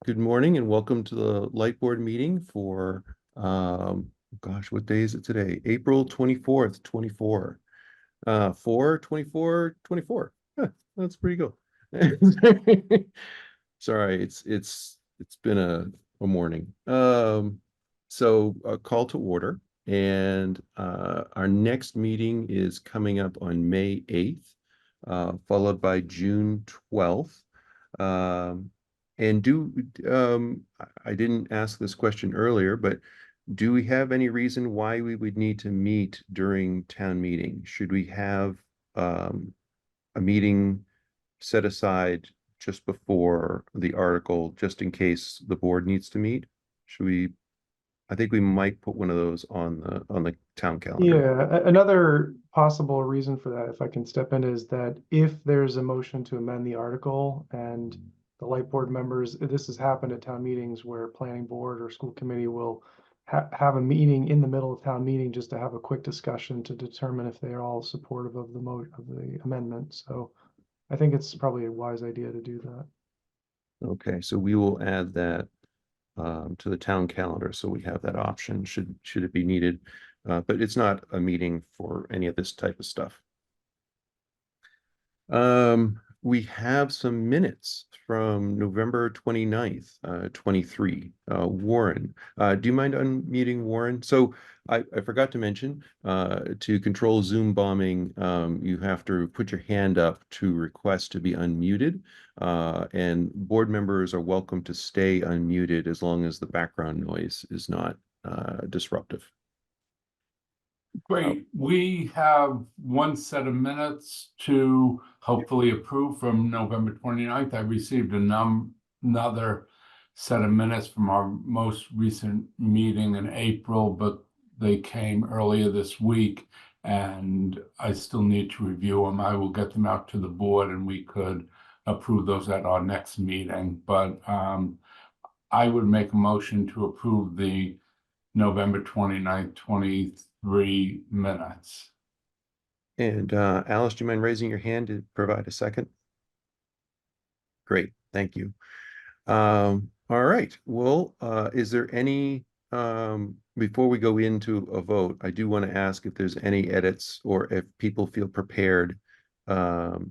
Good morning and welcome to the Light Board meeting for, gosh, what day is it today? April 24th, 24. 4/24/24. Huh, that's pretty good. Sorry, it's been a morning. So a call to order, and our next meeting is coming up on May 8th, followed by June 12th. Um, and I didn't ask this question earlier, but do we have any reason why we would need to meet during town meeting? Should we have a meeting set aside just before the article, just in case the board needs to meet? Should we, I think we might put one of those on the town calendar. Yeah, another possible reason for that, if I can step in, is that if there's a motion to amend the article and the light board members, this has happened at town meetings where planning board or school committee will have a meeting in the middle of town meeting just to have a quick discussion to determine if they're all supportive of the amendment. So I think it's probably a wise idea to do that. Okay, so we will add that to the town calendar, so we have that option should it be needed. But it's not a meeting for any of this type of stuff. We have some minutes from November 29th, 23. Warren, do you mind unmuting Warren? So I forgot to mention, to control Zoom bombing, you have to put your hand up to request to be unmuted. And board members are welcome to stay unmuted as long as the background noise is not disruptive. Great. We have one set of minutes to hopefully approve from November 29th. I received another set of minutes from our most recent meeting in April, but they came earlier this week and I still need to review them. I will get them out to the board and we could approve those at our next meeting. But I would make a motion to approve the November 29th, 23 minutes. And Alice, do you mind raising your hand to provide a second? Great, thank you. All right, well, is there any, before we go into a vote, I do want to ask if there's any edits or if people feel prepared to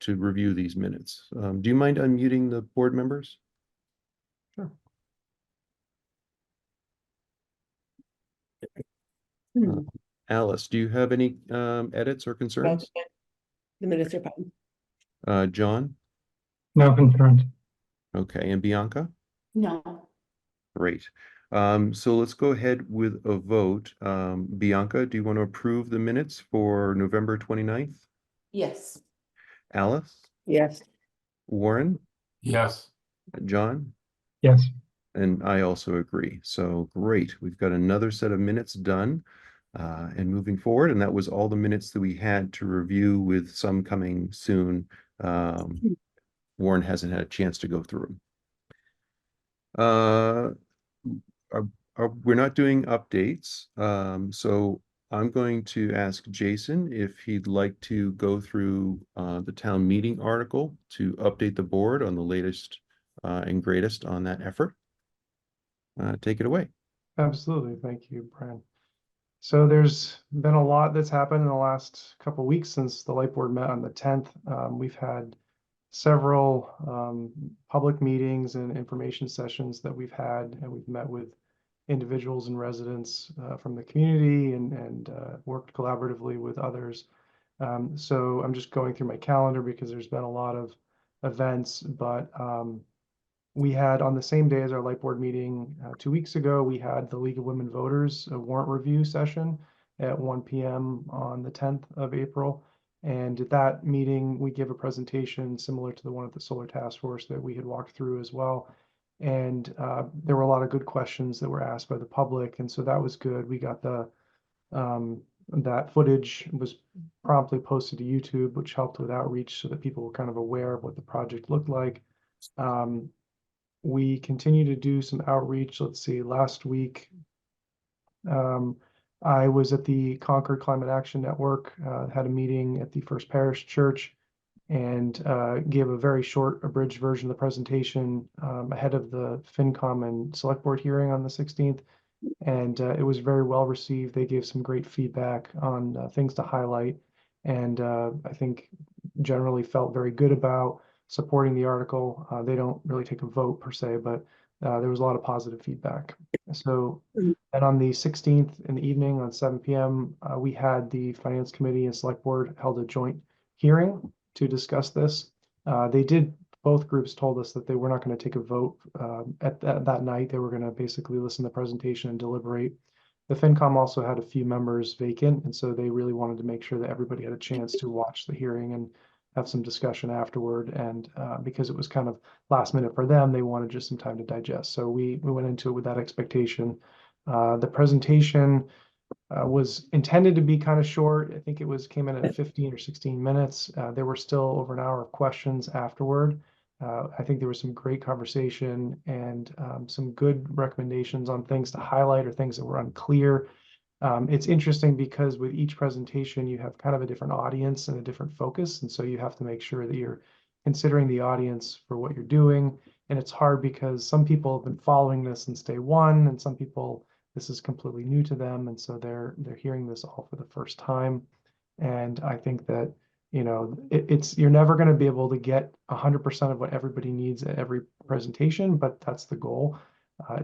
review these minutes. Do you mind unmuting the board members? Sure. Alice, do you have any edits or concerns? The minutes are fine. John? No concerns. Okay, and Bianca? No. Great. So let's go ahead with a vote. Bianca, do you want to approve the minutes for November 29th? Yes. Alice? Yes. Warren? Yes. John? Yes. And I also agree. So great. We've got another set of minutes done and moving forward. And that was all the minutes that we had to review, with some coming soon. Warren hasn't had a chance to go through them. We're not doing updates. So I'm going to ask Jason if he'd like to go through the town meeting article to update the board on the latest and greatest on that effort. Take it away. Absolutely. Thank you, Brian. So there's been a lot that's happened in the last couple of weeks since the light board met on the 10th. We've had several public meetings and information sessions that we've had, and we've met with individuals and residents from the community and worked collaboratively with others. So I'm just going through my calendar because there's been a lot of events, but we had, on the same day as our light board meeting 2 weeks ago, we had the League of Women Voters warrant review session at 1 p.m. on the 10th of April. And at that meeting, we give a presentation similar to the one at the Solar Task Force that we had walked through as well. And there were a lot of good questions that were asked by the public. And so that was good. We got that footage was promptly posted to YouTube, which helped with outreach so that people were kind of aware of what the project looked like. We continue to do some outreach. Let's see, last week, I was at the Concord Climate Action Network, had a meeting at the First Parish Church, and gave a very short abridged version of the presentation ahead of the FinCom and Select Board hearing on the 16th. And it was very well received. They gave some great feedback on things to highlight. And I think generally felt very good about supporting the article. They don't really take a vote per se, but there was a lot of positive feedback. So, and on the 16th in the evening on 7 p.m., we had the Finance Committee and Select Board held a joint hearing to discuss this. Both groups told us that they were not going to take a vote at that night. They were going to basically listen to the presentation and deliberate. The FinCom also had a few members vacant, and so they really wanted to make sure that everybody had a chance to watch the hearing and have some discussion afterward. And because it was kind of last minute for them, they wanted just some time to digest. So we went into it with that expectation. The presentation was intended to be kind of short. I think came in at 15 or 16 minutes. There were still over an hour of questions afterward. I think there was some great conversation and some good recommendations on things to highlight or things that were unclear. It's interesting because with each presentation, you have kind of a different audience and a different focus. And so you have to make sure that you're considering the audience for what you're doing. And it's hard because some people have been following this since day one, and some people, this is completely new to them. And so they're hearing this all for the first time. And I think that, you know, you're never going to be able to get 100% of what everybody needs at every presentation, but that's the goal.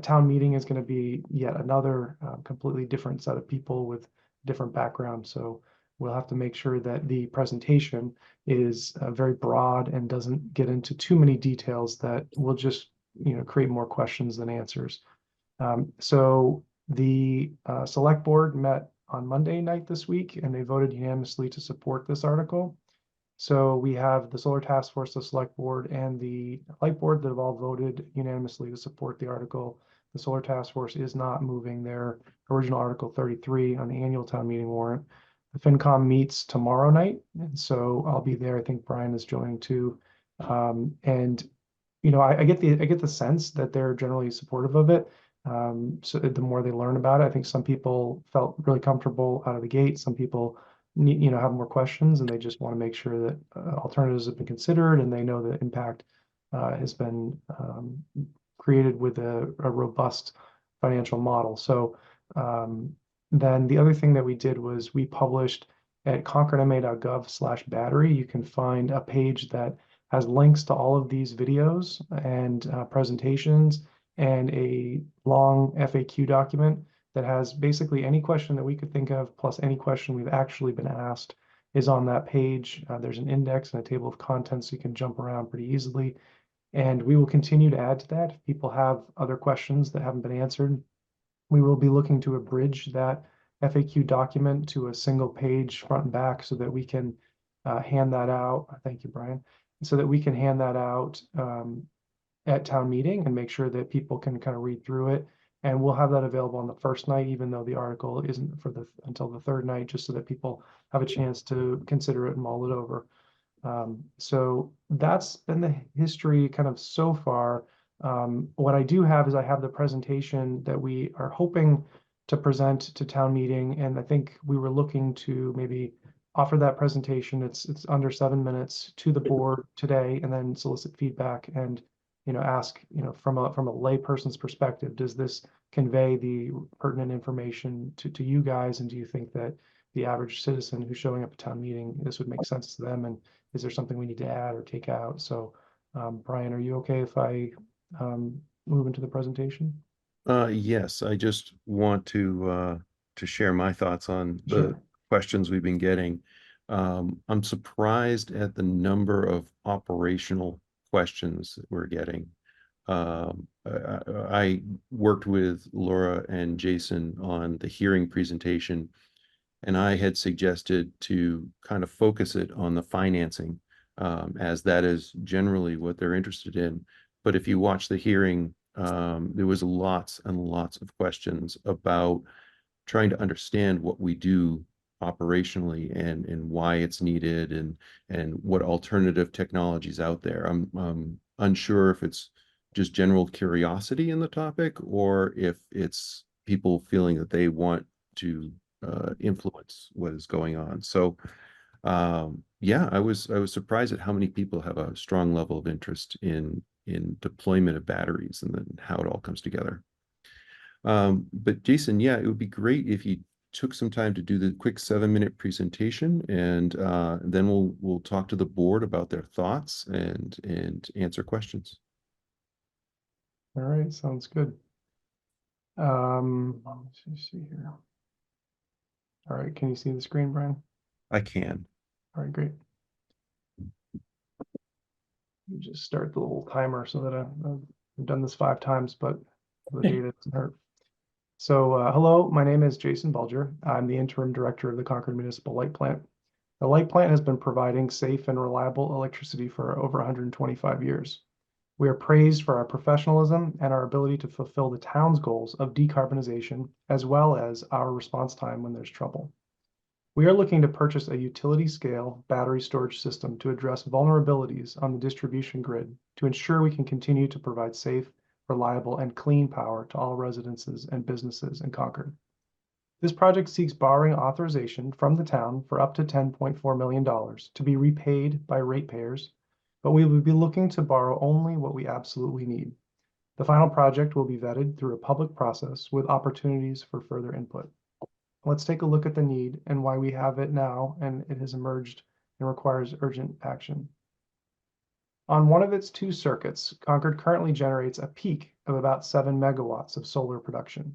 Town meeting is going to be yet another completely different set of people with different backgrounds. So we'll have to make sure that the presentation is very broad and doesn't get into too many details that will just, you know, create more questions than answers. So the Select Board met on Monday night this week, and they voted unanimously to support this article. So we have the Solar Task Force, the Select Board, and the Light Board that have all voted unanimously to support the article. The Solar Task Force is not moving their original Article 33 on the annual town meeting warrant. The FinCom meets tomorrow night, and so I'll be there. I think Brian is joining too. And you know, I get the sense that they're generally supportive of it. So the more they learn about it, I think some people felt really comfortable out of the gate. Some people need, you know, have more questions, and they just want to make sure that alternatives have been considered, and they know the impact has been created with a robust financial model. So then the other thing that we did was we published at concordma.gov/battery. You can find a page that has links to all of these videos and presentations, and a long FAQ document that has basically any question that we could think of, plus any question we've actually been asked, is on that page. There's an index and a table of contents, so you can jump around pretty easily. And we will continue to add to that. If people have other questions that haven't been answered, we will be looking to abridge that FAQ document to a single page front and back so that we can hand that out. Thank you, Brian. So that we can hand that out at town meeting and make sure that people can kind of read through it. And we'll have that available on the first night, even though the article isn't until the third night, just so that people have a chance to consider it and mull it over. So that's been the history kind of so far. What I do have is I have the presentation that we are hoping to present to town meeting. And I think we were looking to maybe offer that presentation. It's under 7 minutes to the board today, and then solicit feedback and, you know, ask, you know, from a layperson's perspective, does this convey the pertinent information to you guys? And do you think that the average citizen who's showing up at town meeting, this would make sense to them? And is there something we need to add or take out? So, Brian, are you okay if I move into the presentation? Yes, I just want to share my thoughts on the Sure. questions we've been getting. I'm surprised at the number of operational questions that we're getting. I worked with Laura and Jason on the hearing presentation, and I had suggested to kind of focus it on the financing, as that is generally what they're interested in. But if you watch the hearing, there was lots and lots of questions about trying to understand what we do operationally and why it's needed and what alternative technologies out there. I'm unsure if it's just general curiosity in the topic or if it's people feeling that they want to influence what is going on. So Yeah, I was surprised at how many people have a strong level of interest in deployment of batteries and then how it all comes together. But Jason, yeah, it would be great if you took some time to do the quick 7-minute presentation, and then we'll talk to the board about their thoughts and answer questions. All right, sounds good. Let's see here. All right, can you see the screen, Brian? I can. All right, great. You just start the little timer so that I've done this 5 times, but the data doesn't hurt. So, hello, my name is Jason Bulger. I'm the interim director of the Concord Municipal Light Plant. The light plant has been providing safe and reliable electricity for over 125 years. We are praised for our professionalism and our ability to fulfill the town's goals of decarbonization, as well as our response time when there's trouble. We are looking to purchase a utility-scale battery storage system to address vulnerabilities on the distribution grid to ensure we can continue to provide safe, reliable, and clean power to all residences and businesses in Concord. This project seeks borrowing authorization from the town for up to $10.4 million to be repaid by ratepayers, but we will be looking to borrow only what we absolutely need. The final project will be vetted through a public process with opportunities for further input. Let's take a look at the need and why we have it now and it has emerged and requires urgent action. On one of its 2 circuits, Concord currently generates a peak of about 7 megawatts of solar production.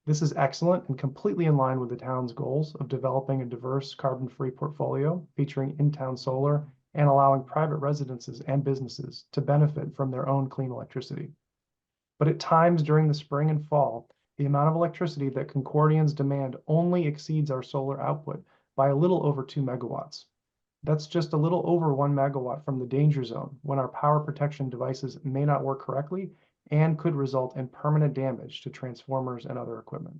This is excellent and completely in line with the town's goals of developing a diverse carbon-free portfolio featuring in-town solar and allowing private residences and businesses to benefit from their own clean electricity. But at times during the spring and fall, the amount of electricity that Concordians demand only exceeds our solar output by a little over 2 megawatts. That's just a little over 1 megawatt from the danger zone when our power protection devices may not work correctly and could result in permanent damage to transformers and other equipment.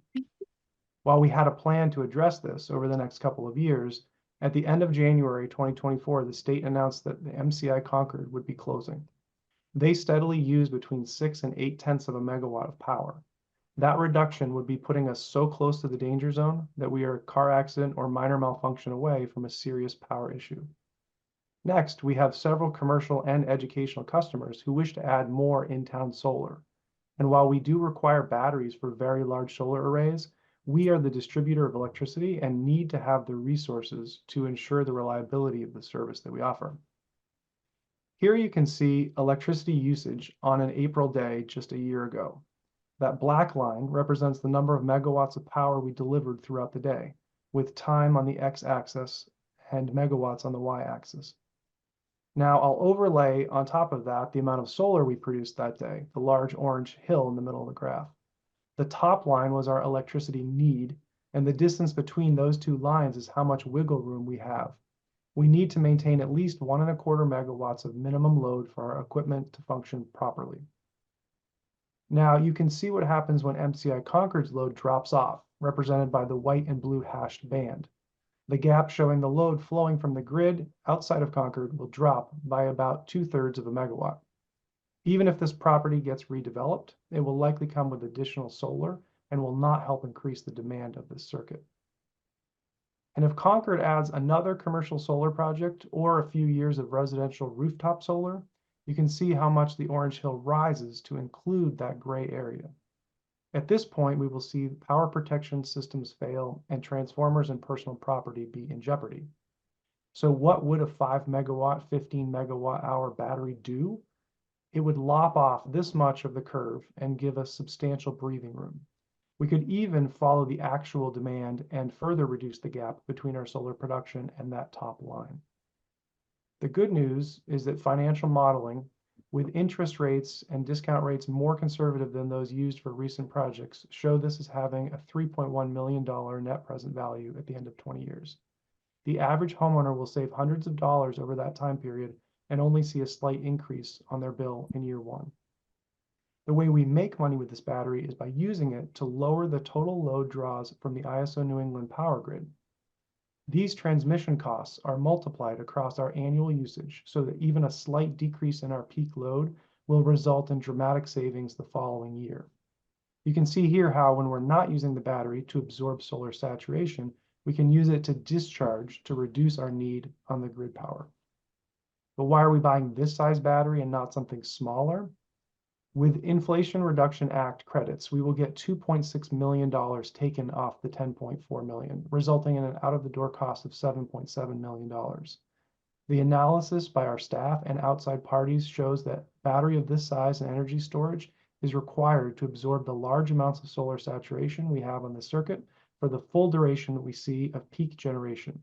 While we had a plan to address this over the next couple of years, at the end of January 2024, the state announced that the MCI Concord would be closing. They steadily use between 6 and 8/10 of a megawatt of power. That reduction would be putting us so close to the danger zone that we are a car accident or minor malfunction away from a serious power issue. Next, we have several commercial and educational customers who wish to add more in-town solar. And while we do require batteries for very large solar arrays, we are the distributor of electricity and need to have the resources to ensure the reliability of the service that we offer. Here you can see electricity usage on an April day just a year ago. That black line represents the number of megawatts of power we delivered throughout the day, with time on the x-axis and megawatts on the y-axis. Now I'll overlay on top of that the amount of solar we produced that day, the large orange hill in the middle of the graph. The top line was our electricity need, and the distance between those 2 lines is how much wiggle room we have. We need to maintain at least 1.25 megawatts of minimum load for our equipment to function properly. Now you can see what happens when MCI Concord's load drops off, represented by the white and blue hashed band. The gap showing the load flowing from the grid outside of Concord will drop by about 2/3 of a megawatt. Even if this property gets redeveloped, it will likely come with additional solar and will not help increase the demand of this circuit. And if Concord adds another commercial solar project or a few years of residential rooftop solar, you can see how much the orange hill rises to include that gray area. At this point, we will see power protection systems fail and transformers and personal property be in jeopardy. So what would a 5 megawatt, 15 megawatt hour battery do? It would lop off this much of the curve and give us substantial breathing room. We could even follow the actual demand and further reduce the gap between our solar production and that top line. The good news is that financial modeling, with interest rates and discount rates more conservative than those used for recent projects, show this as having a $3.1 million net present value at the end of 20 years. The average homeowner will save hundreds of dollars over that time period and only see a slight increase on their bill in year 1. The way we make money with this battery is by using it to lower the total load draws from the ISO New England power grid. These transmission costs are multiplied across our annual usage so that even a slight decrease in our peak load will result in dramatic savings the following year. You can see here how when we're not using the battery to absorb solar saturation, we can use it to discharge to reduce our need on the grid power. But why are we buying this size battery and not something smaller? With Inflation Reduction Act credits, we will get $2.6 million taken off the $10.4 million, resulting in an out-of-the-door cost of $7.7 million. The analysis by our staff and outside parties shows that battery of this size and energy storage is required to absorb the large amounts of solar saturation we have on the circuit for the full duration that we see of peak generation.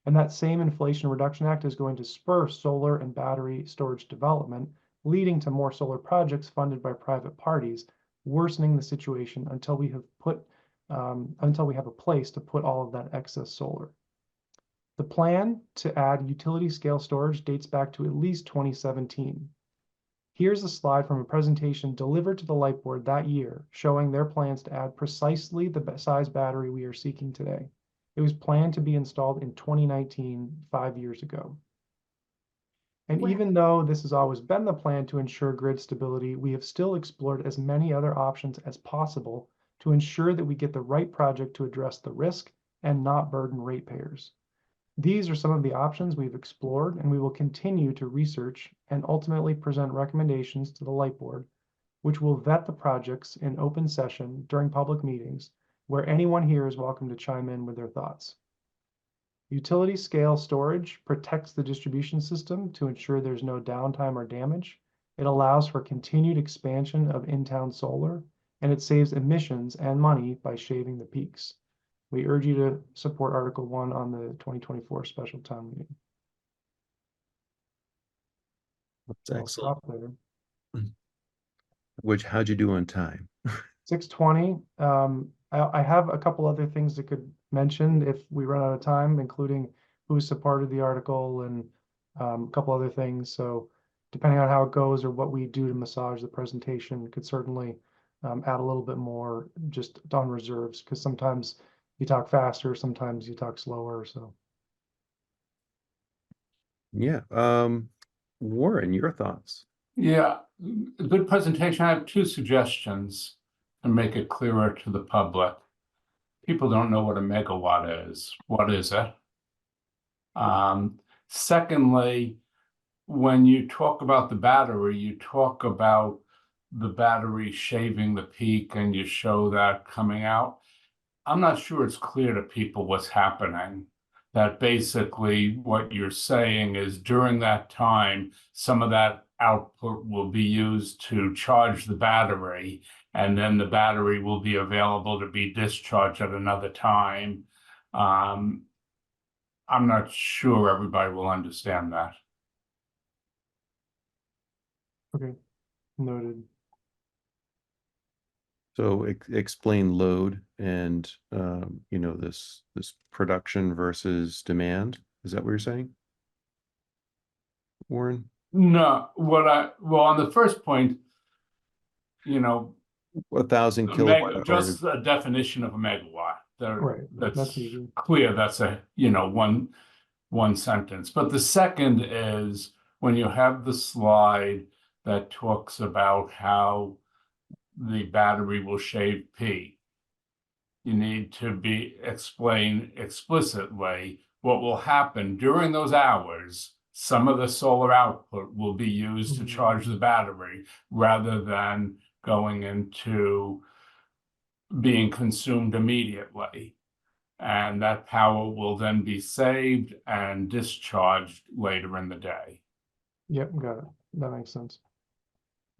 And that same Inflation Reduction Act is going to spur solar and battery storage development, leading to more solar projects funded by private parties, worsening the situation until we have a place to put all of that excess solar. The plan to add utility scale storage dates back to at least 2017. Here's a slide from a presentation delivered to the Light Board that year, showing their plans to add precisely the size battery we are seeking today. It was planned to be installed in 2019, 5 years ago. And Wow. even though this has always been the plan to ensure grid stability, we have still explored as many other options as possible to ensure that we get the right project to address the risk and not burden ratepayers. These are some of the options we've explored, and we will continue to research and ultimately present recommendations to the Light Board, which will vet the projects in open session during public meetings, where anyone here is welcome to chime in with their thoughts. Utility scale storage protects the distribution system to ensure there's no downtime or damage. It allows for continued expansion of in-town solar, and it saves emissions and money by shaving the peaks. We urge you to support Article 1 on the 2024 special town meeting. That's I'll excellent. stop there. How'd you do on time? 6:20. I have a couple other things that could mention if we run out of time, including who supported the article and a couple other things. So depending on how it goes or what we do to massage the presentation, could certainly add a little bit more just on reserves, because sometimes you talk faster, sometimes you talk slower. So Yeah. Warren, your thoughts? Yeah, good presentation. I have two suggestions to make it clearer to the public. People don't know what a megawatt is. What is it? Secondly, when you talk about the battery, you talk about the battery shaving the peak and you show that coming out. I'm not sure it's clear to people what's happening. That basically what you're saying is during that time, some of that output will be used to charge the battery, and then the battery will be available to be discharged at another time. I'm not sure everybody will understand that. okay, noted. So explain load and this production versus demand. Is that what you're saying, Warren? No, well, on the first point, 1,000 kilowatt just hours. a definition of a megawatt. Right, That's that's easy. clear. That's a, one sentence. But the second is when you have the slide that talks about how the battery will shave P, you need to explain explicitly what will happen during those hours. Some of the solar output will be used to charge the battery rather than going into being consumed immediately. And that power will then be saved and discharged later in the day. Yep, got it. That makes sense.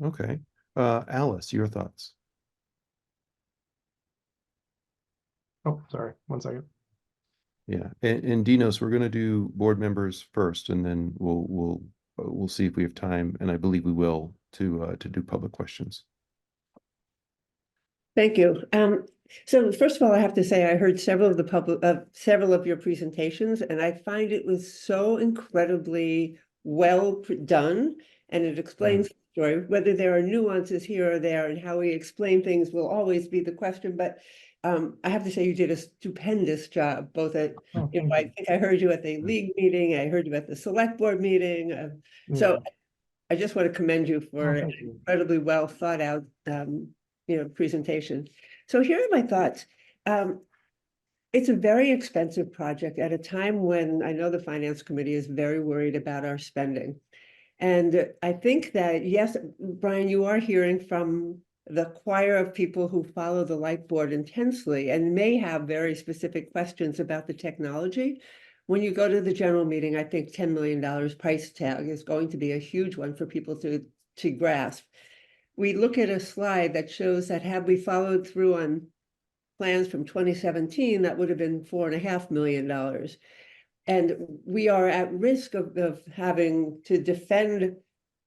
Okay. Alice, your thoughts? Oh, sorry, 1 second. Yeah, and Dinos, we're going to do board members first, and then we'll see if we have time, and I believe we will, to do public questions. Thank you. So first of all, I have to say I heard several of your presentations, and I find it was so incredibly well done, and it explains the story. Whether there are nuances here or there, and how we explain things will always be the question. But I have to say you did a stupendous job, both at, Oh, I thank you. think I heard you at the league meeting, I heard you at the select board meeting. So I just want to commend you for Oh, an thank you. incredibly well thought out, presentation. So here are my thoughts. It's a very expensive project at a time when I know the finance committee is very worried about our spending. And I think that, yes, Brian, you are hearing from the choir of people who follow the light board intensely and may have very specific questions about the technology. When you go to the general meeting, I think $10 million price tag is going to be a huge one for people to grasp. We look at a slide that shows that had we followed through on plans from 2017, that would have been $4.5 million. And we are at risk of having to defend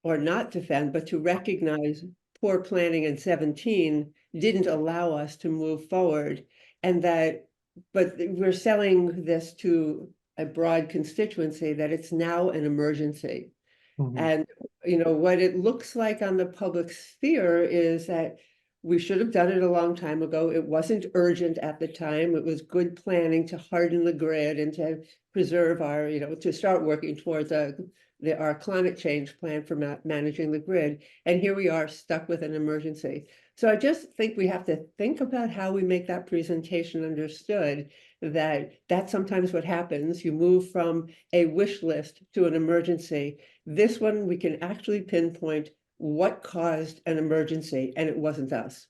or not defend, but to recognize poor planning in 17 didn't allow us to move forward. And that, but we're selling this to a broad constituency that it's now an emergency. Mhm. And, you know, what it looks like on the public sphere is that we should have done it a long time ago. It wasn't urgent at the time. It was good planning to harden the grid and to preserve our, you know, to start working towards our climate change plan for managing the grid. And here we are stuck with an emergency. So I just think we have to think about how we make that presentation understood, that that's sometimes what happens. You move from a wish list to an emergency. This one, we can actually pinpoint what caused an emergency, and it wasn't us.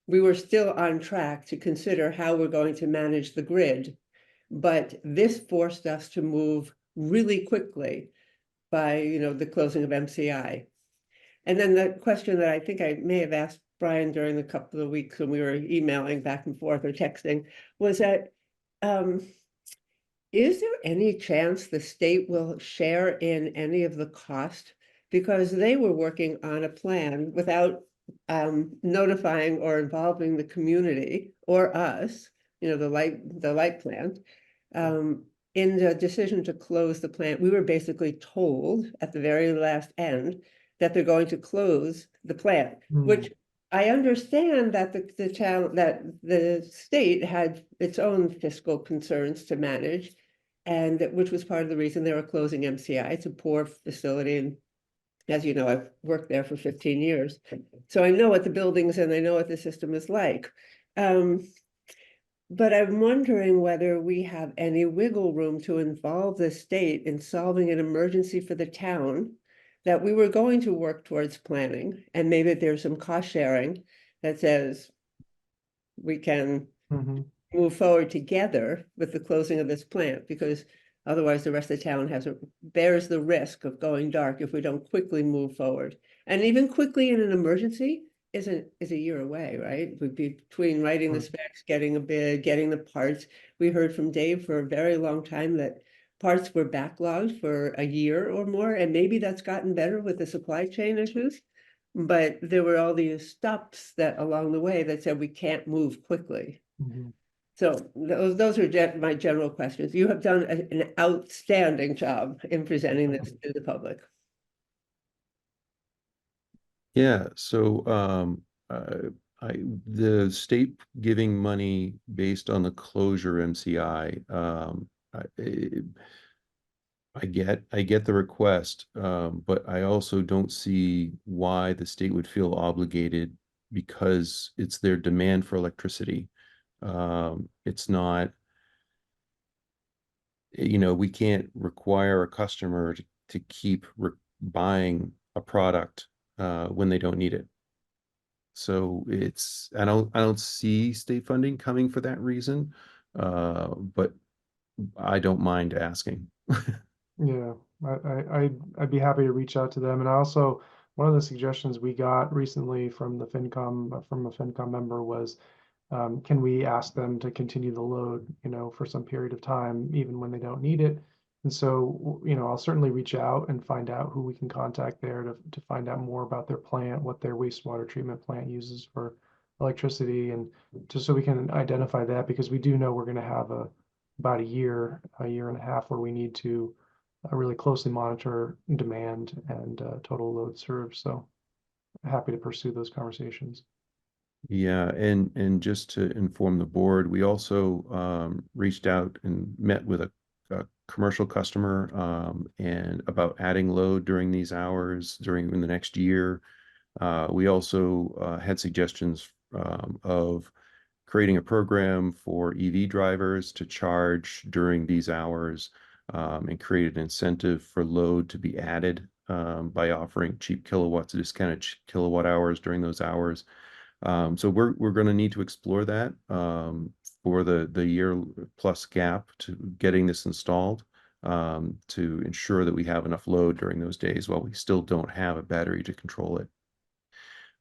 We were still on track to consider how we're going to manage the grid, but this forced us to move really quickly by, you know, the closing of MCI. And then the question that I think I may have asked Brian during the couple of weeks when we were emailing back and forth or texting was that, is there any chance the state will share in any of the cost? Because they were working on a plan without notifying or involving the community or us, you know, the light plant. In the decision to close the plant, we were basically told at the very last end that they're going to close the plant, which I understand that the town, that the state had its own fiscal concerns to manage, and which was part of the reason they were closing MCI. It's a poor facility, and as you know, I've worked there for 15 years. So I know what the buildings and I know what the system is like. But I'm wondering whether we have any wiggle room to involve the state in solving an emergency for the town, that we were going to work towards planning, and maybe there's some cost sharing that says we can Mhm. move forward together with the closing of this plant, because otherwise the rest of the town bears the risk of going dark if we don't quickly move forward. And even quickly in an emergency is a year away, right? We'd be between writing the Right. specs, getting a bid, getting the parts. We heard from Dave for a very long time that parts were backlogged for a year or more, and maybe that's gotten better with the supply chain issues. But there were all these stops that along the way that said we can't move quickly. Mhm. So those are my general questions. You have done an outstanding job in presenting this to the public. Yeah, so the state giving money based on the closure MCI, I get the request, but I also don't see why the state would feel obligated because it's their demand for electricity. It's not, you know, we can't require a customer to keep buying a product when they don't need it. So it's, I don't see state funding coming for that reason, but I don't mind asking. Yeah, I'd be happy to reach out to them. And I also, one of the suggestions we got recently from the FinCom, from a FinCom member was, can we ask them to continue the load, you know, for some period of time, even when they don't need it? And so, you know, I'll certainly reach out and find out who we can contact there to find out more about their plant, what their wastewater treatment plant uses for electricity, and just so we can identify that, because we do know we're going to have about a year and a half where we need to really closely monitor demand and total load served. So happy to pursue those conversations. Yeah, and just to inform the board, we also reached out and met with a commercial customer and about adding load during these hours during the next year. We also had suggestions of creating a program for EV drivers to charge during these hours, and create an incentive for load to be added by offering cheap kilowatts, discounted kilowatt hours during those hours. So we're going to need to explore that for the year plus gap to getting this installed, to ensure that we have enough load during those days while we still don't have a battery to control it.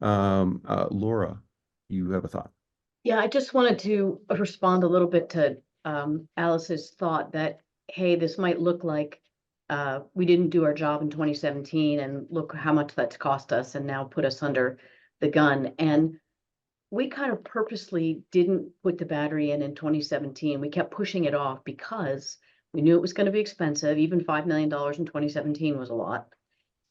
Laura, you have a thought? Yeah, I just wanted to respond a little bit to Alice's thought that, hey, this might look like we didn't do our job in 2017 and look how much that's cost us and now put us under the gun. And we kind of purposely didn't put the battery in 2017. We kept pushing it off because we knew it was going to be expensive. Even $5 million in 2017 was a lot.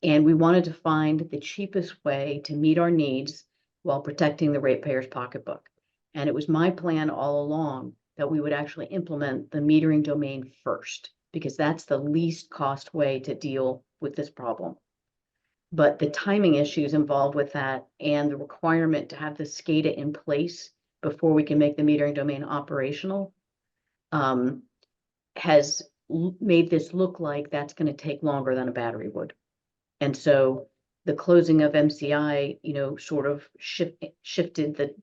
And we wanted to find the cheapest way to meet our needs while protecting the ratepayer's pocketbook. And it was my plan all along that we would actually implement the metering domain first, because that's the least cost way to deal with this problem. But the timing issues involved with that and the requirement to have the SCADA in place before we can make the metering domain operational has made this look like that's going to take longer than a battery would. And so the closing of MCI, sort of shifted the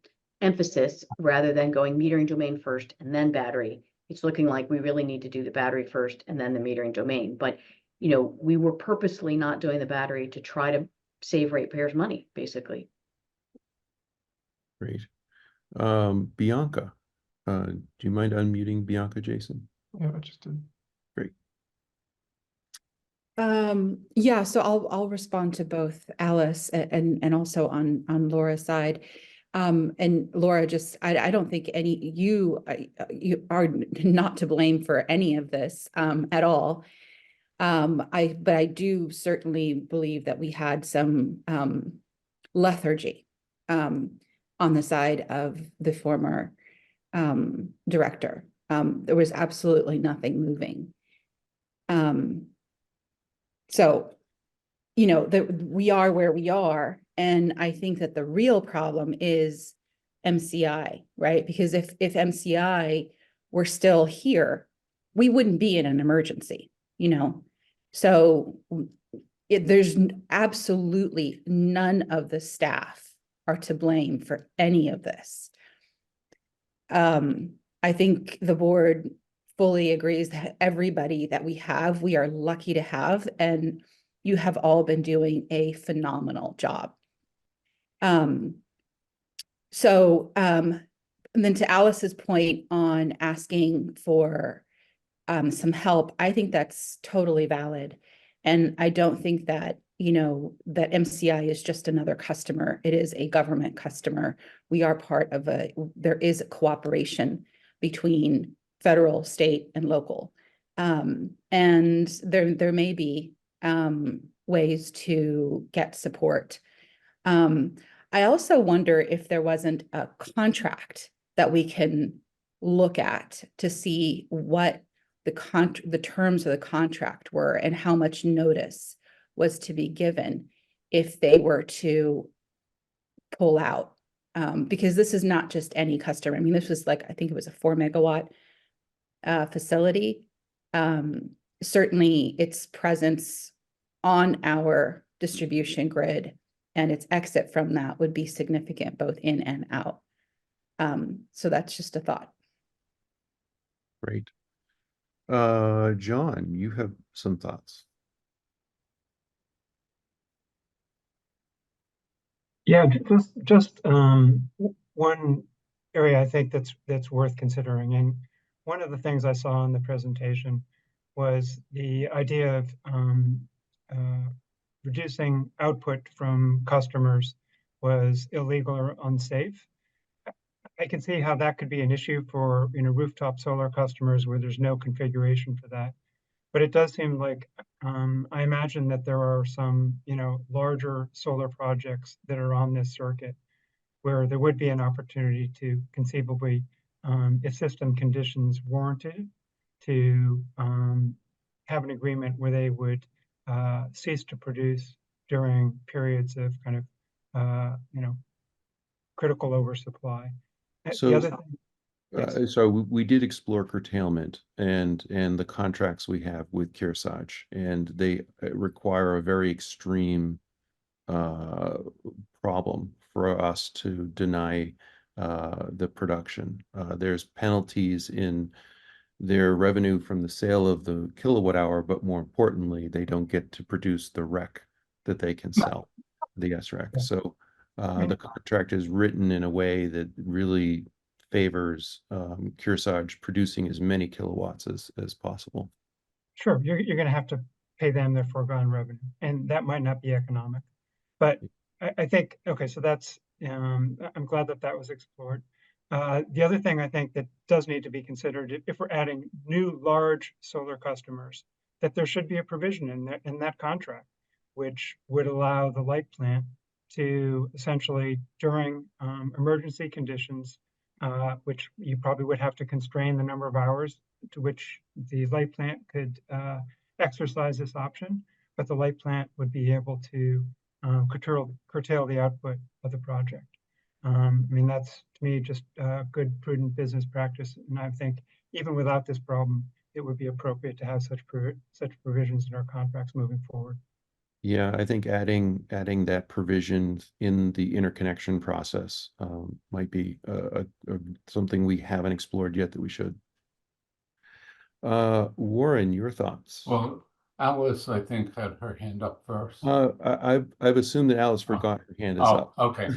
emphasis. Rather than going metering domain first and then battery, it's looking like we really need to do the battery first and then the metering domain. But we were purposely not doing the battery to try to save ratepayers money, basically. Great. Bianca, do you mind unmuting Bianca, Jason? Yeah, I just did. Great. Yeah, so I'll respond to both Alice and also on Laura's side. And Laura, just I don't think you are not to blame for any of this at all. But I do certainly believe that we had some lethargy on the side of the former director. There was absolutely nothing moving. So, we are where we are. And I think that the real problem is MCI, right? Because if MCI were still here, we wouldn't be in an emergency, So there's absolutely none of the staff are to blame for any of this. I think the board fully agrees that everybody that we are lucky to have, and you have all been doing a phenomenal job. And then to Alice's point on asking for some help, I think that's totally valid. And I don't think that, that MCI is just another customer. It is a government customer. We are part of there is a cooperation between federal, state, and local. And there may be ways to get support. I also wonder if there wasn't a contract that we can look at to see what the terms of the contract were and how much notice was to be given if they were to pull out. Because this is not just any customer. I mean, this was I think it was a 4 megawatt facility. Certainly its presence on our distribution grid and its exit from that would be significant both in and out. So that's just a thought. Great. John, you have some thoughts. Yeah, just one area I think that's worth considering. And one of the things I saw in the presentation was the idea of reducing output from customers was illegal or unsafe. I can see how that could be an issue for rooftop solar customers where there's no configuration for that. But it does seem like I imagine that there are some larger solar projects that are on this circuit where there would be an opportunity to conceivably, if system conditions warranted, to have an agreement where they would cease to produce during periods of kind of critical oversupply. The So, other thing, yes. so we did explore curtailment and the contracts we have with Kearsarge, and they require a very extreme uh, problem for us to deny the production. There's penalties in their revenue from the sale of the kilowatt hour, but more importantly, they don't get to produce the rec that they can sell, the SREC. Yeah. So the contract is written in a way that really favors Kearsarge producing as many kilowatts as possible. Sure, you're gonna have to pay them their foregone revenue, and that might not be economic. But I think, okay, so that's, I'm glad that that was explored. The other thing I think that does need to be considered, if we're adding new large solar customers, that there should be a provision in that contract, which would allow the light plant to essentially during emergency conditions, which you probably would have to constrain the number of hours to which the light plant could exercise this option, but the light plant would be able to curtail the output of the project. I mean, that's to me just good, prudent business practice, and I think even without this problem, it would be appropriate to have such provisions in our contracts moving forward. Yeah, I think adding that provision in the interconnection process might be something we haven't explored yet that we should. Warren, your thoughts? Well, Alice, I think, had her hand up first. I've assumed that Alice forgot her hand is Oh, up. okay.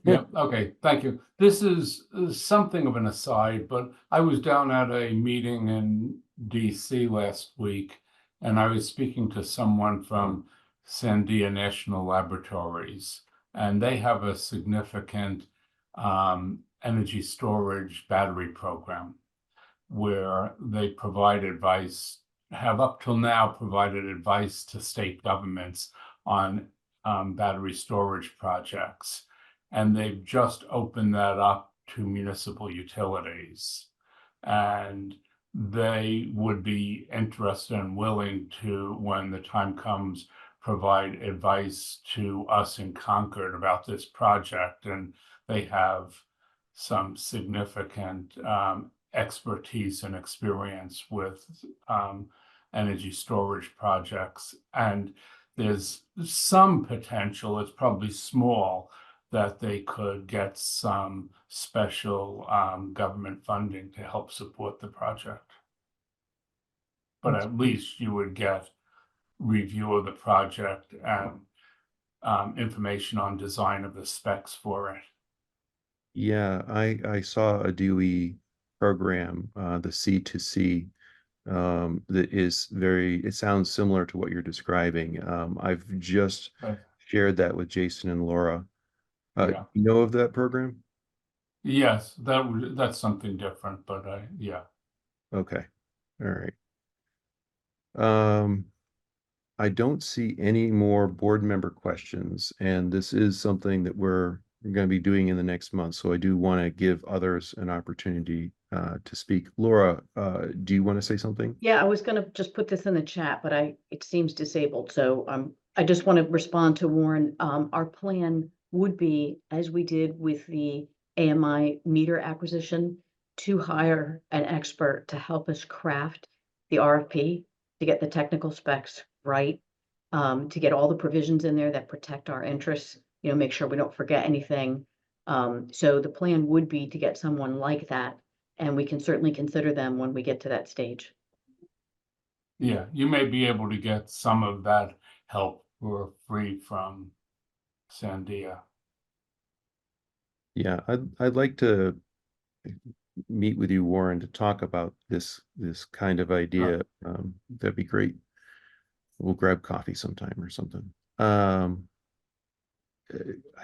Yeah, okay, thank you. This is something of an aside, but I was down at a meeting in DC last week, and I was speaking to someone from Sandia National Laboratories, and they have a significant energy storage battery program where they provide advice, have up till now provided advice to state governments on battery storage projects. And they've just opened that up to municipal utilities. And they would be interested and willing to, when the time comes, provide advice to us in Concord about this project. And they have some significant expertise and experience with energy storage projects. And there's some potential, it's probably small, that they could get some special government funding to help support the project. But at least you would get review of the project and information on design of the specs for it. Yeah, I saw a DOE program, the C2C, that is it sounds similar to what you're describing. I've just Right. shared that with Jason and Laura. Yeah. You know of that program? Yes, that's something different, but yeah. Okay, all right. I don't see any more board member questions, and this is something that we're going to be doing in the next month. So I do want to give others an opportunity to speak. Laura, do you want to say something? Yeah, I was gonna just put this in the chat, but it seems disabled, so I just want to respond to Warren. Our plan would be, as we did with the AMI meter acquisition, to hire an expert to help us craft the RFP, to get the technical specs right, to get all the provisions in there that protect our interests, make sure we don't forget anything. So the plan would be to get someone like that, and we can certainly consider them when we get to that stage. Yeah, you may be able to get some of that help for free from Sandia. Yeah, I'd like to meet with you, Warren, to talk about this kind of idea. That'd be great. We'll grab coffee sometime or something. I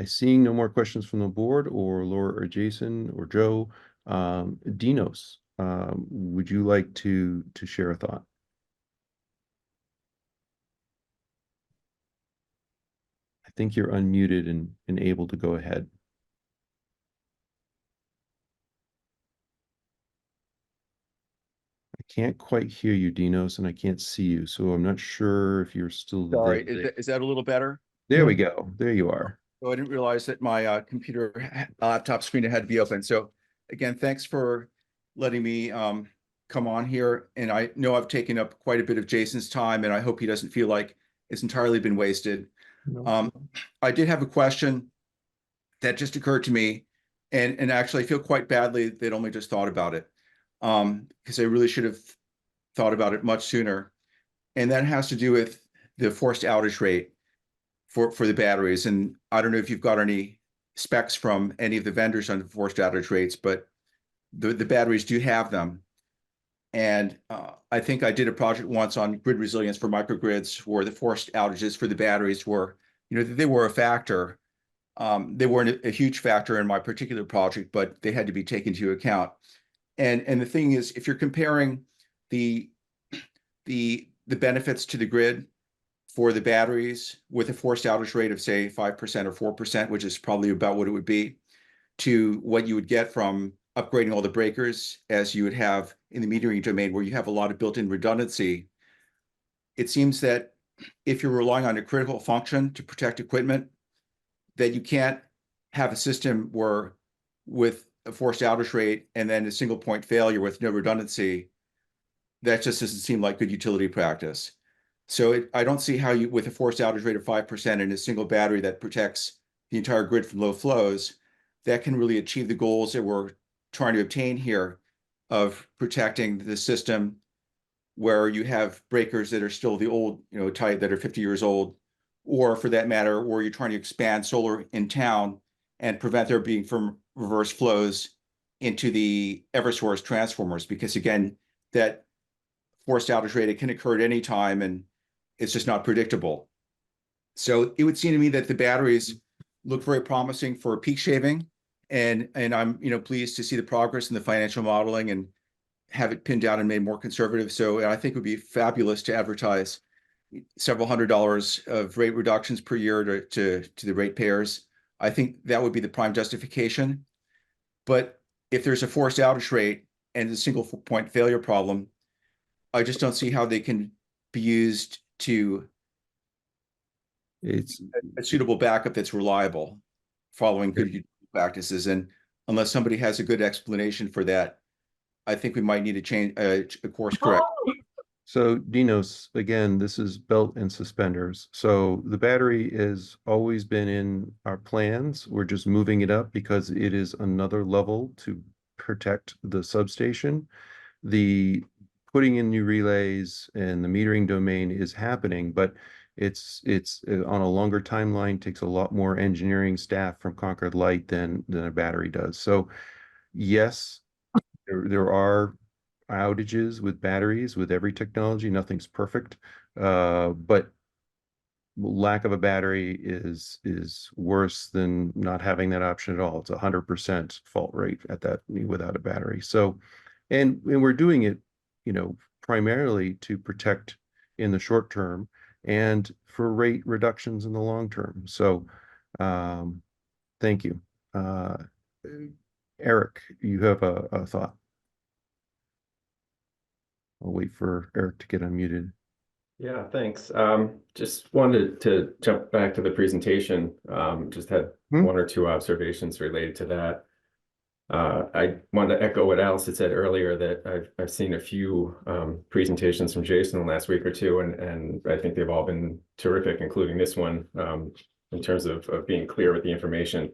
seeing no more questions from the board or Laura or Jason or Joe. Dinos, would you like to share a thought? I think you're unmuted and able to go ahead. I can't quite hear you, Dinos, and I can't see you, so I'm not sure if you're still Sorry, there. is that a little better? There we go. There you are. So I didn't realize that my laptop screen had to be open. So again, thanks for letting me come on here. And I know I've taken up quite a bit of Jason's time, and I hope he doesn't feel like it's entirely been wasted. No. I did have a question that just occurred to me, and actually I feel quite badly that only just thought about it, because I really should have thought about it much sooner. And that has to do with the forced outage rate for the batteries. And I don't know if you've got any specs from any of the vendors on the forced outage rates, but the batteries do have them. And I think I did a project once on grid resilience for microgrids where the forced outages for the batteries were, they were a factor. They weren't a huge factor in my particular project, but they had to be taken into account. And the thing is, if you're comparing the benefits to the grid for the batteries with a forced outage rate of say 5% or 4%, which is probably about what it would be, to what you would get from upgrading all the breakers as you would have in the metering domain where you have a lot of built-in redundancy, it seems that if you're relying on a critical function to protect equipment, that you can't have a system where with a forced outage rate and then a single point failure with no redundancy, that just doesn't seem like good utility practice. So I don't see how you, with a forced outage rate of 5% and a single battery that protects the entire grid from low flows, that can really achieve the goals that we're trying to obtain here of protecting the system where you have breakers that are still the old, type that are 50 years old, or for that matter, where you're trying to expand solar in town and prevent there being from reverse flows into the Eversource transformers, because again, that forced outage rate, it can occur at any time and it's just not predictable. So it would seem to me that the batteries look very promising for peak shaving. And I'm, pleased to see the progress in the financial modeling and have it pinned down and made more conservative. So I think it would be fabulous to advertise several $100s of rate reductions per year to the ratepayers. I think that would be the prime justification. But if there's a forced outage rate and a single point failure problem, I just don't see how they can be used to It's a suitable backup that's reliable, following good utility practices. And unless somebody has a good explanation for that, I think we might need to change a course correct. So Dinos, again, this is belt and suspenders. So the battery has always been in our plans. We're just moving it up because it is another level to protect the substation. The putting in new relays and the metering domain is happening, but it's on a longer timeline, takes a lot more engineering staff from Concord Light than a battery does. So yes, there are outages with batteries with every technology. Nothing's perfect, but lack of a battery is worse than not having that option at all. It's 100% fault rate at that without a battery. So, and we're doing it, primarily to protect in the short term and for rate reductions in the long term. So, thank you. Eric, you have a thought. I'll wait for Eric to get unmuted. Yeah, thanks. Just wanted to jump back to the presentation. Just had one or two observations related to that. I wanted to echo what Alice had said earlier, that I've seen a few presentations from Jason in the last week or two, and I think they've all been terrific, including this one, in terms of being clear with the information.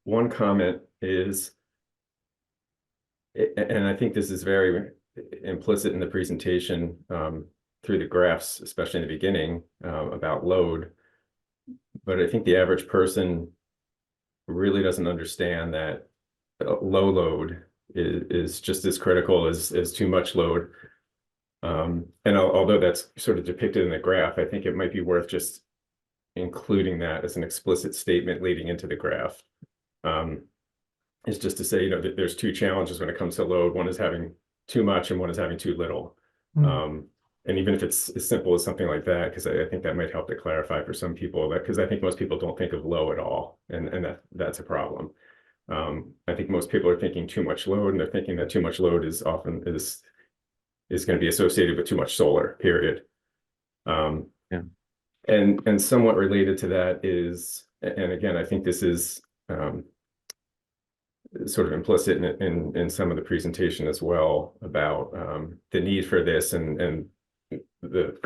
One comment is, and I think this is very implicit in the presentation through the graphs, especially in the beginning, about load, but I think the average person really doesn't understand that low load is just as critical as too much load. And although that's sort of depicted in the graph, I think it might be worth just including that as an explicit statement leading into the graph. Is just to say, that there's two challenges when it comes to load. One is having too much and one is having too little. And even if it's as simple as something like that, because I think that might help to clarify for some people, that because I think most people don't think of low at all, and that's a problem. I think most people are thinking too much load, and they're thinking that too much load is often is going to be associated with too much solar, period. Yeah. And somewhat related to that is, and again, I think this is sort of implicit in some of the presentation as well about the need for this and the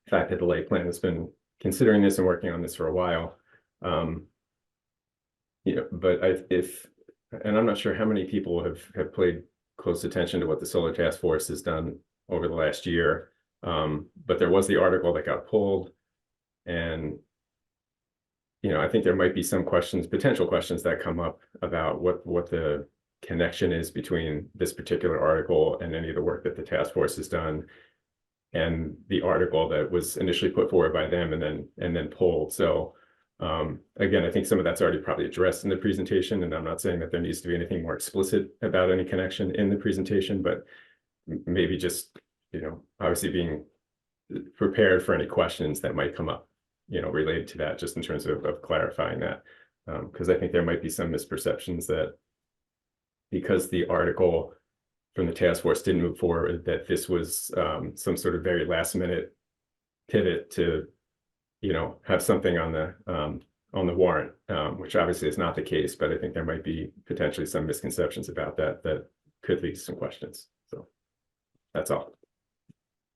fact that the light plan has been considering this and working on this for a while. But and I'm not sure how many people have paid close attention to what the Solar Task Force has done over the last year. But there was the article that got pulled, and I think there might be some potential questions that come up about what the connection is between this particular article and any of the work that the task force has done, and the article that was initially put forward by them and then pulled. So again, I think some of that's already probably addressed in the presentation, and I'm not saying that there needs to be anything more explicit about any connection in the presentation, but maybe just, obviously being prepared for any questions that might come up, related to that, just in terms of clarifying that. Because I think there might be some misperceptions that because the article from the task force didn't move forward, that this was some sort of very last minute pivot to, have something on the warrant, which obviously is not the case, but I think there might be potentially some misconceptions about that could lead to some questions. So that's all.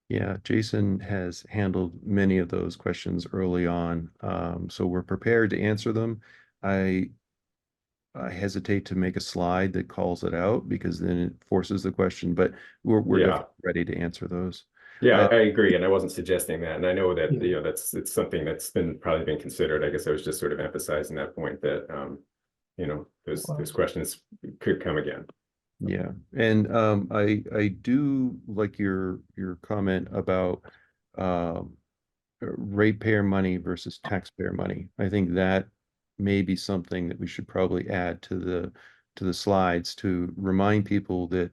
Yeah, Jason has handled many of those questions early on, so we're prepared to answer them. I hesitate to make a slide that calls it out because then it forces the question, but we're definitely ready to answer those. Yeah, I agree, and I wasn't suggesting that, and I know that Yeah. it's something that's probably been considered. I guess I was just sort of emphasizing that point that those questions could come again. Yeah, and I do like your comment about ratepayer money versus taxpayer money. I think that may be something that we should probably add to the slides to remind people that,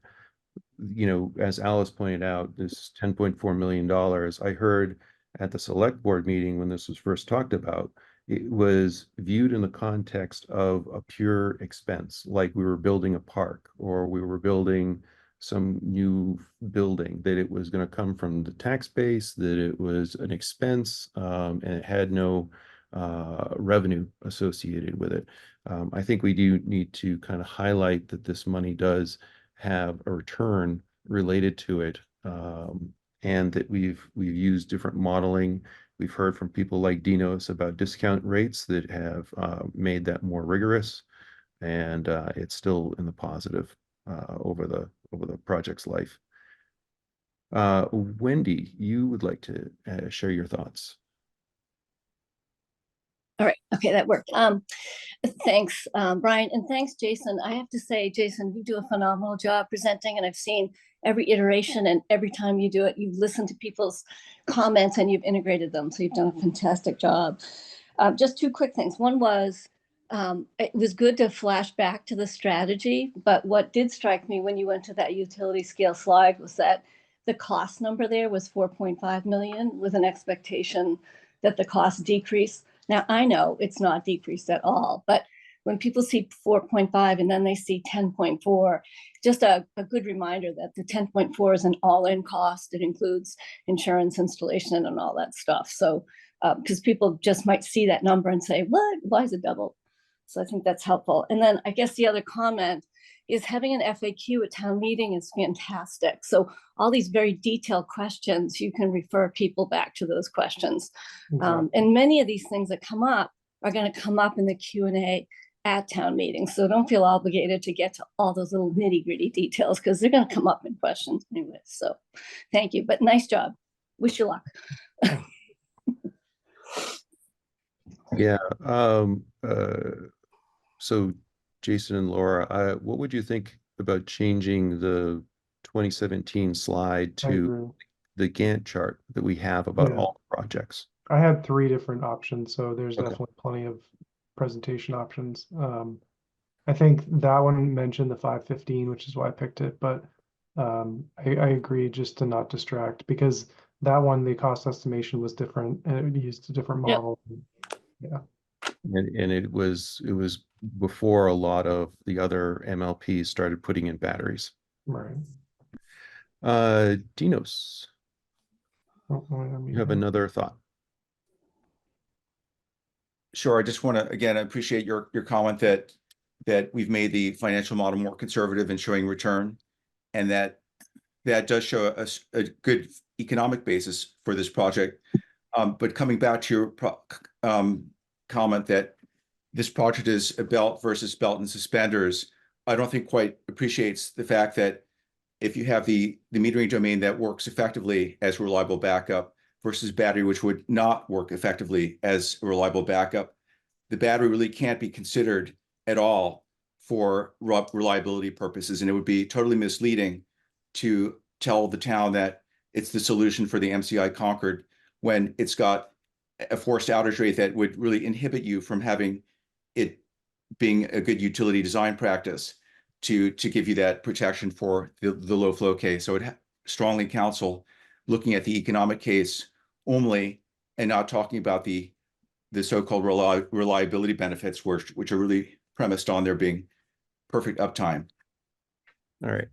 as Alice pointed out, this $10.4 million, I heard at the select board meeting when this was first talked about, it was viewed in the context of a pure expense, like we were building a park or we were building some new building, that it was going to come from the tax base, that it was an expense, and it had no revenue associated with it. I think we do need to kind of highlight that this money does have a return related to it, and that we've used different modeling. We've heard from people like Dinos about discount rates that have made that more rigorous, and it's still in the positive over the project's life. Wendy, you would like to share your thoughts. All right. Okay, that worked. Thanks, Brian, and thanks, Jason. I have to say, Jason, you do a phenomenal job presenting, and I've seen every iteration, and every time you do it, you've listened to people's comments and you've integrated them. So you've done a fantastic job. Just two quick things. One was, it was good to flash back to the strategy, but what did strike me when you went to that utility scale slide was that the cost number there was 4.5 million with an expectation that the cost decrease. Now, I know it's not decreased at all, but when people see 4.5 and then they see 10.4, just a good reminder that the 10.4 is an all-in cost. It includes insurance, installation, and all that stuff. So, because people just might see that number and say, what? Why is it double? So I think that's helpful. And then I guess the other comment is having an FAQ at town meeting is fantastic. So all these very detailed questions, you can refer people back to those questions. Exactly. And many of these things that come up are going to come up in the Q&A at town meetings. So don't feel obligated to get to all those little nitty gritty details because they're going to come up in questions anyway. So thank you, but nice job. Wish you luck. Yeah. So Jason and Laura, what would you think about changing the 2017 slide I to agree. the Gantt chart that we have about Yeah. all the projects? I had 3 different options, so there's Okay. definitely plenty of presentation options. I think that one mentioned the 515, which is why I picked it, but I agree just to not distract because that one, the cost estimation was different and it used a different Yep. model. Yeah. And it was before a lot of the other MLPs started putting in batteries. Right. Dinos, Oh, wait, I'm you have muted. another thought? Sure. I just want to, again, I appreciate your comment that that we've made the financial model more conservative in showing return, and that does show a good economic basis for this project. But coming back to your comment that this project is a belt versus belt and suspenders, I don't think quite appreciates the fact that if you have the metering domain that works effectively as reliable backup versus battery, which would not work effectively as a reliable backup, the battery really can't be considered at all for reliability purposes. And it would be totally misleading to tell the town that it's the solution for the MCI Concord when it's got a forced outage rate that would really inhibit you from having it being a good utility design practice to give you that protection for the low flow case. So it strongly counsel looking at the economic case only and not talking about the so-called reliability benefits, which are really premised on there being perfect uptime. All right,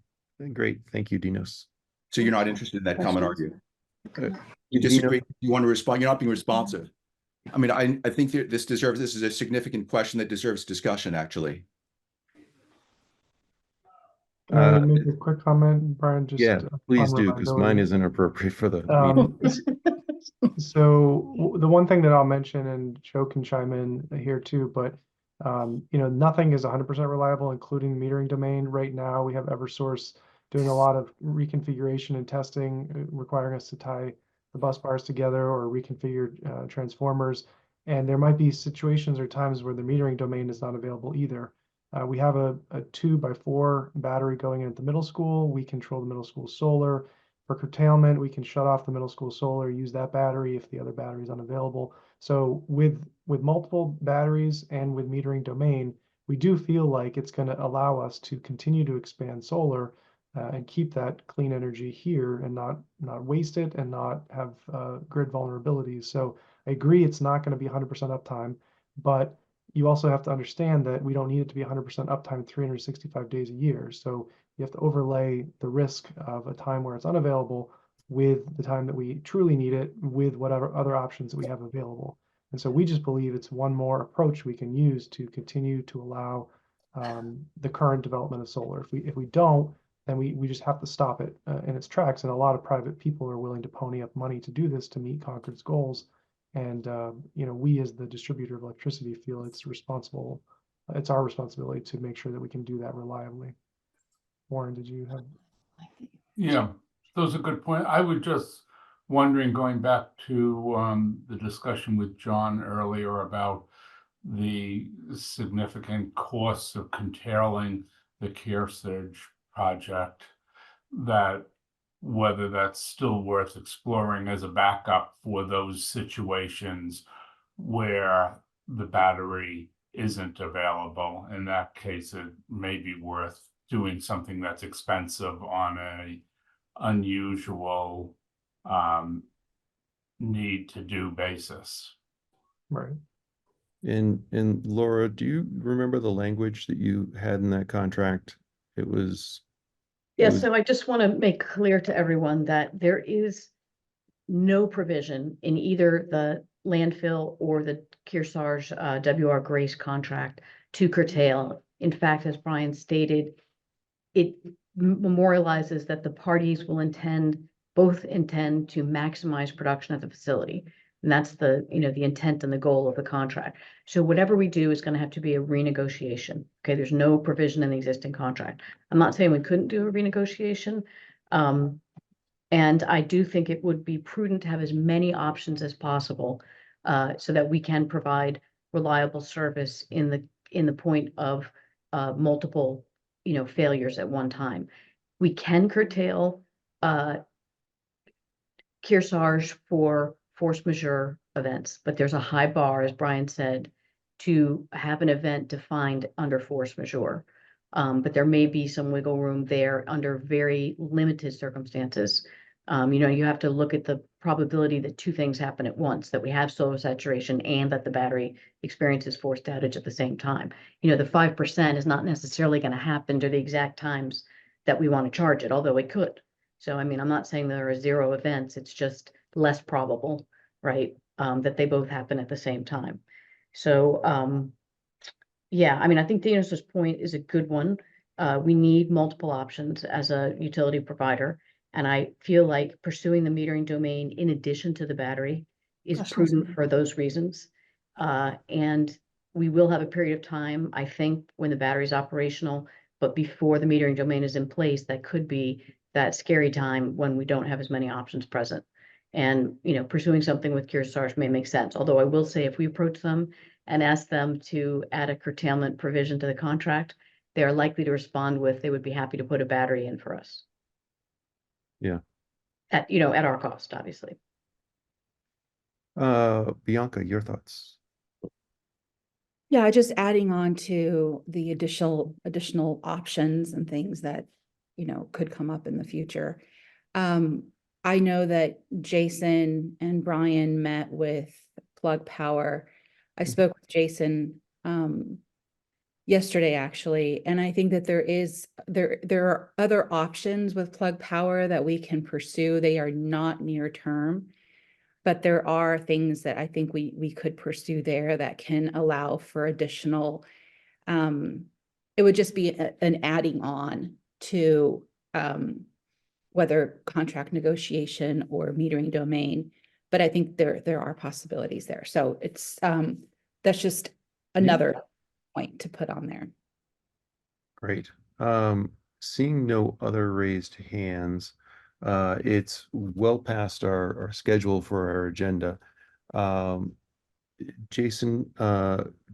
great. Thank you, Dinos. So you're not interested in that comment, are you? Uh, You disagree? Dino- You want to respond? You're not being responsive. I mean, I think that this is a significant question that deserves discussion, actually. Can I make a quick comment, Brian? Just Yeah, please on do, because mine reliability? isn't appropriate for the meeting. So the one thing that I'll mention, and Joe can chime in here too, but you know, nothing is 100% reliable, including the metering domain. Right now, we have Eversource doing a lot of reconfiguration and testing, requiring us to tie the bus bars together or reconfigure transformers. And there might be situations or times where the metering domain is not available either. We have a 2x4 battery going in at the middle school. We control the middle school solar. For curtailment, we can shut off the middle school solar, use that battery if the other battery is unavailable. So with multiple batteries and with metering domain, we do feel like it's going to allow us to continue to expand solar and keep that clean energy here and not waste it and not have grid vulnerabilities. So I agree it's not going to be 100% uptime, but you also have to understand that we don't need it to be 100% uptime 365 days a year. So you have to overlay the risk of a time where it's unavailable with the time that we truly need it with whatever other options that we have available. And so we just believe it's one more approach we can use to continue to allow the current development of solar. If we don't, then we just have to stop it in its tracks. And a lot of private people are willing to pony up money to do this to meet Concord's goals. And you know, we as the distributor of electricity feel it's our responsibility to make sure that we can do that reliably. Warren, did you have? Yeah, those are good points. I was just wondering, going back to the discussion with John earlier about the significant costs of curtailing the Kearsarge project, that whether that's still worth exploring as a backup for those situations where the battery isn't available. In that case, it may be worth doing something that's expensive on a unusual need to do basis. Right. And Laura, do you remember the language that you had in that contract? It was. Yeah, was- so I just want to make clear to everyone that there is no provision in either the landfill or the Kearsarge WR Grace contract to curtail. In fact, as Brian stated, it memorializes that the parties will both intend to maximize production at the facility. And that's the intent and the goal of the contract. So whatever we do is going to have to be a renegotiation. Okay, there's no provision in the existing contract. I'm not saying we couldn't do a renegotiation. And I do think it would be prudent to have as many options as possible so that we can provide reliable service in the point of multiple failures at one time. We can curtail Kearsarge for force majeure events, but there's a high bar, as Brian said, to have an event defined under force majeure. But there may be some wiggle room there under very limited circumstances. You have to look at the probability that two things happen at once, that we have solar saturation and that the battery experiences forced outage at the same time. The 5% is not necessarily going to happen to the exact times that we want to charge it, although it could. So, I mean, I'm not saying there are 0 events, it's just less probable, right, that they both happen at the same time. So, Yeah, I mean, I think Dana's point is a good one. We need multiple options as a utility provider. And I feel like pursuing the metering domain in addition to the battery is prudent for those reasons. And we will have a period of time, I think, when the battery is operational, but before the metering domain is in place, that could be that scary time when we don't have as many options present. And, you know, pursuing something with Kearsarge may make sense. Although I will say if we approach them and ask them to add a curtailment provision to the contract, they are likely to respond with, they would be happy to put a battery in for us. Yeah. At, you know, at our cost, obviously. Bianca, your thoughts? Yeah, just adding on to the additional options and things that, you know, could come up in the future. I know that Jason and Brian met with Plug Power. I spoke with Jason yesterday actually, and I think that there are other options with Plug Power that we can pursue. They are not near term, but there are things that I think we could pursue there that can allow for additional, it would just be an adding on to whether contract negotiation or metering domain. But I think there are possibilities there. So it's that's just another point to put on there. Great. Seeing no other raised hands, it's well past our schedule for our agenda. Jason,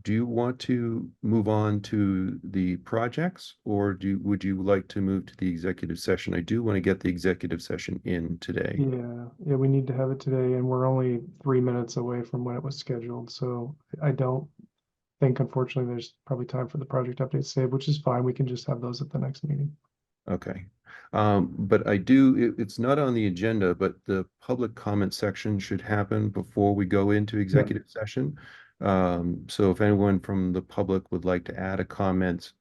do you want to move on to the projects, or would you like to move to the executive session? I do want to get the executive session in today. Yeah, we need to have it today, and we're only 3 minutes away from when it was scheduled, so I don't think, unfortunately, there's probably time for the project updates today, which is fine. We can just have those at the next meeting. Okay. But it's not on the agenda, but the public comment section should happen before we go into executive session. So if anyone from the public would like to add a comment,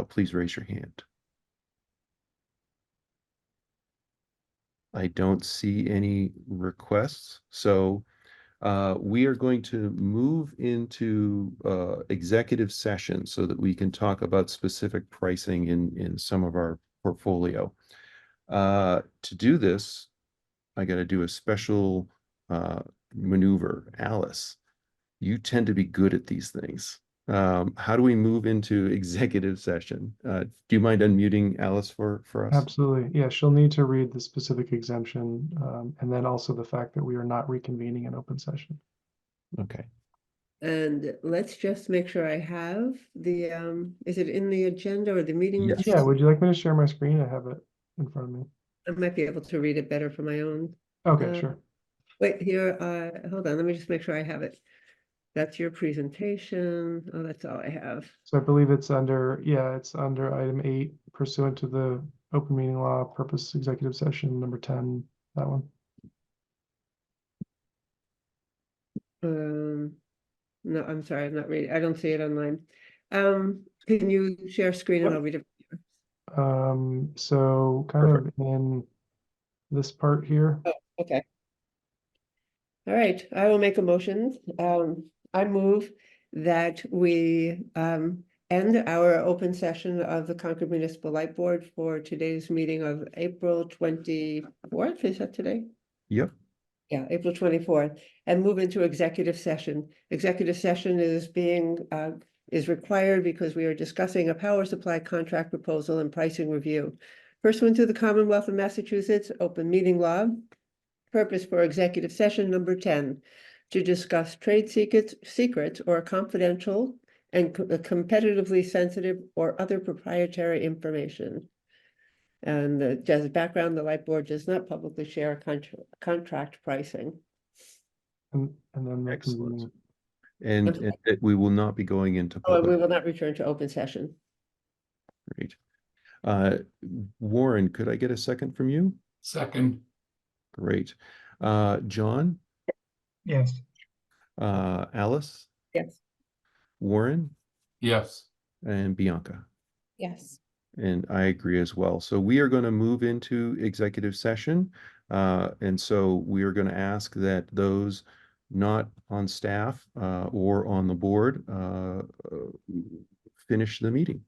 please raise your hand. I don't see any requests, so we are going to move into executive session so that we can talk about specific pricing in some of our portfolio. To do this, I got to do a special maneuver. Alice, you tend to be good at these things. How do we move into executive session? Do you mind unmuting Alice for us? Absolutely. Yeah, she'll need to read the specific exemption, and then also the fact that we are not reconvening an open session. Okay. And let's just make sure I have the, is it in the agenda or the meeting? Yes. Yeah, would you like me to share my screen? I have it in front of me. I might be able to read it better for my own. Okay, sure. Wait, here, hold on, let me just make sure I have it. That's your presentation. Oh, that's all I have. So I believe it's under, it's under item 8 pursuant to the open meeting law purpose executive session number 10, that one. No, I'm sorry, I'm not reading. I don't see it online. Can you share screen and I'll read it? So kind of in this part here. Oh, okay. All right, I will make a motion. I move that we end our open session of the Concord Municipal Light Board for today's meeting of April 24th. Is that today? Yep. Yeah, April 24th, and move into executive session. Executive session is is required because we are discussing a power supply contract proposal and pricing review. Pursuant to the Commonwealth of Massachusetts Open Meeting Law, purpose for executive session number 10, to discuss trade secrets or confidential and competitively sensitive or other proprietary information. And as background, the Light Board does not publicly share contract pricing. And then we Excellent. can, And we will not be going into Oh, and we public. will not return to open session. Great. Warren, could I get a second from you? Second, Great. John, Yes. Alice, Yes. Warren, yes. and Bianca. Yes. And I agree as well. So we are going to move into executive session. And so we are going to ask that those not on staff or on the board finish the meeting.